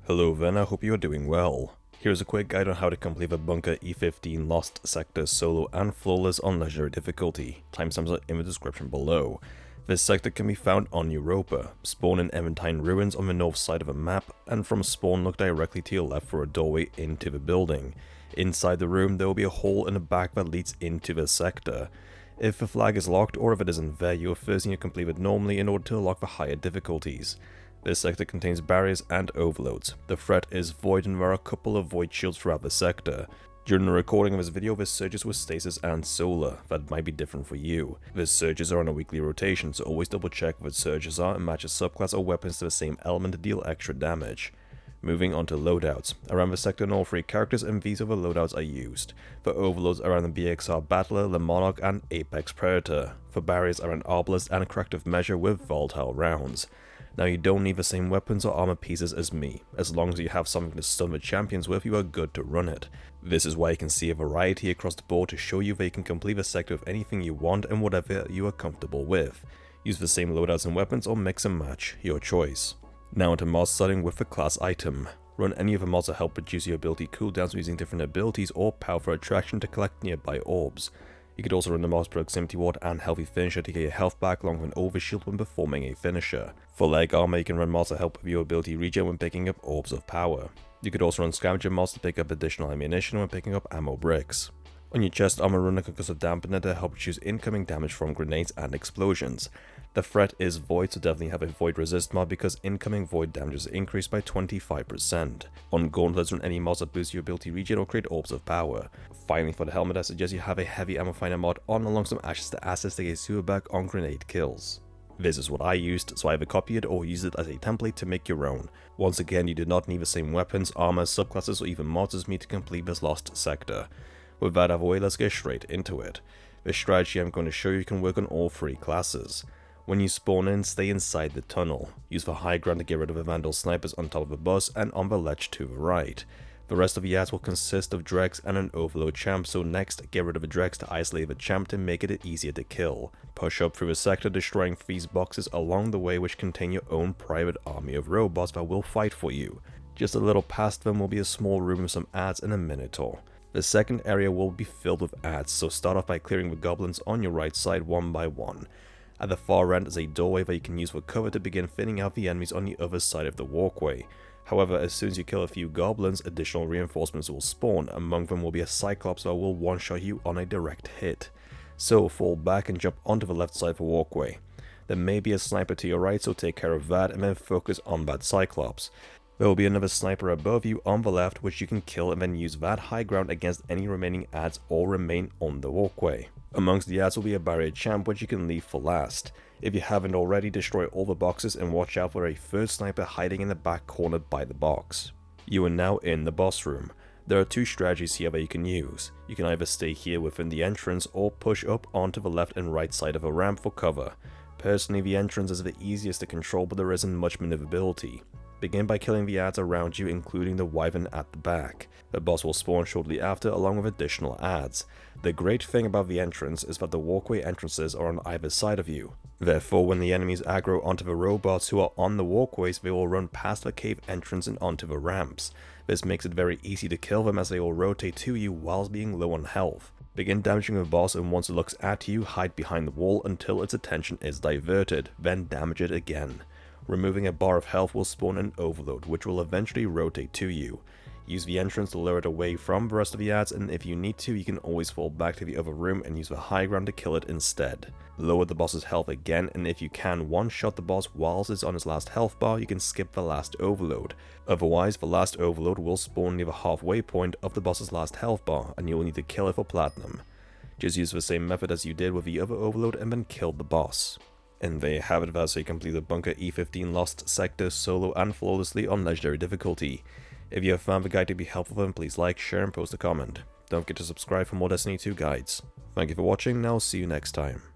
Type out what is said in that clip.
Hello then, I hope you are doing well. Here's a quick guide on how to complete the bunker E15 Lost Sector solo and flawless on legendary difficulty. Timestamps are in the description below. This sector can be found on Europa. Spawn in E15 ruins on the north side of the map, and from spawn look directly to your left for a doorway into the building. Inside the room there will be a hole in the back that leads into the sector. If the flag is locked or if it isn't there, you will first need to complete it normally in order to unlock the higher difficulties. This sector contains barriers and overloads. The threat is void and there are a couple of void shields throughout the sector. During the recording of this video, the surges were stasis and solar. That might be different for you. The surges are on a weekly rotation, so always double check what surges are and match a subclass or weapons to the same element to deal extra damage. Moving on to loadouts. Around the sector, all three characters and these other loadouts are used. For overloads around the BXR Battler, the Monarch and Apex Predator. For barriers around Arbalest and Corrective Measure with volatile rounds. Now you don't need the same weapons or armor pieces as me. As long as you have something to stun the champions with, you are good to run it. This is why you can see a variety across the board to show you that you can complete the sector with anything you want and whatever you are comfortable with. Use the same loadouts and weapons or mix and match, your choice. Now into mod starting with the class item. Run any of the mods to help reduce your ability cooldowns using different abilities or powerful attraction to collect nearby orbs. You could also run the mods Proximity Ward and Healthy Finisher to get your health back along with an overshield when performing a finisher. For leg armor, you can run mods to help with your ability regen when picking up orbs of power. You could also run scavenger mods to pick up additional ammunition when picking up ammo bricks. On your chest armor, run a concussive dampener to help reduce incoming damage from grenades and explosions. The threat is void, so definitely have a void resist mod because incoming void damage is increased by 25%. On gauntlets, run any mods that boost your ability regen or create orbs of power. Finally, for the helmet, I suggest you have a heavy ammo finder mod on along some ashes to assist to get super back on grenade kills. This is what I used, so I either copy it or use it as a template to make your own. Once again, you do not need the same weapons, armor, subclasses or even mods as me to complete this lost sector. With that out of the way, let's get straight into it. The strategy I'm going to show you can work on all three classes. When you spawn in, stay inside the tunnel. Use the high ground to get rid of the Vandal snipers on top of the bus and on the ledge to the right. The rest of the ads will consist of dregs and an overload champ, so next get rid of the dregs to isolate the champ to make it easier to kill. Push up through the sector, destroying these boxes along the way which contain your own private army of robots that will fight for you. Just a little past them will be a small room with some ads and a minotaur. The second area will be filled with ads, so start off by clearing the goblins on your right side one by one. At the far end is a doorway that you can use for cover to begin thinning out the enemies on the other side of the walkway. However, as soon as you kill a few goblins, additional reinforcements will spawn. Among them will be a Cyclops that will one-shot you on a direct hit. So fall back and jump onto the left side of the walkway. There may be a sniper to your right, so take care of that and then focus on that Cyclops. There will be another sniper above you on the left which you can kill and then use that high ground against any remaining ads or remain on the walkway. Amongst the ads will be a barrier champ which you can leave for last. If you haven't already, destroy all the boxes and watch out for a third sniper hiding in the back corner by the box. You are now in the boss room. There are two strategies here that you can use. You can either stay here within the entrance or push up onto the left and right side of a ramp for cover. Personally, the entrance is the easiest to control, but there isn't much maneuverability. Begin by killing the ads around you, including the wyvern at the back. The boss will spawn shortly after along with additional ads. The great thing about the entrance is that the walkway entrances are on either side of you. Therefore, when the enemies aggro onto the robots who are on the walkways, they will run past the cave entrance and onto the ramps. This makes it very easy to kill them as they will rotate to you whilst being low on health. Begin damaging the boss, and once it looks at you, hide behind the wall until its attention is diverted, then damage it again. Removing a bar of health will spawn an overload, which will eventually rotate to you. Use the entrance to lure it away from the rest of the ads, and if you need to, you can always fall back to the other room and use the high ground to kill it instead. Lower the boss's health again, and if you can one-shot the boss whilst it's on his last health bar, you can skip the last overload. Otherwise, the last overload will spawn near the halfway point of the boss's last health bar, and you will need to kill it for platinum. Just use the same method as you did with the other overload and then kill the boss. And there you have it, that's how you complete the bunker E15 Lost Sector solo and flawlessly on legendary difficulty. If you have found the guide to be helpful, then please like, share and post a comment. Don't forget to subscribe for more Destiny 2 guides. Thank you for watching, and I'll see you next time.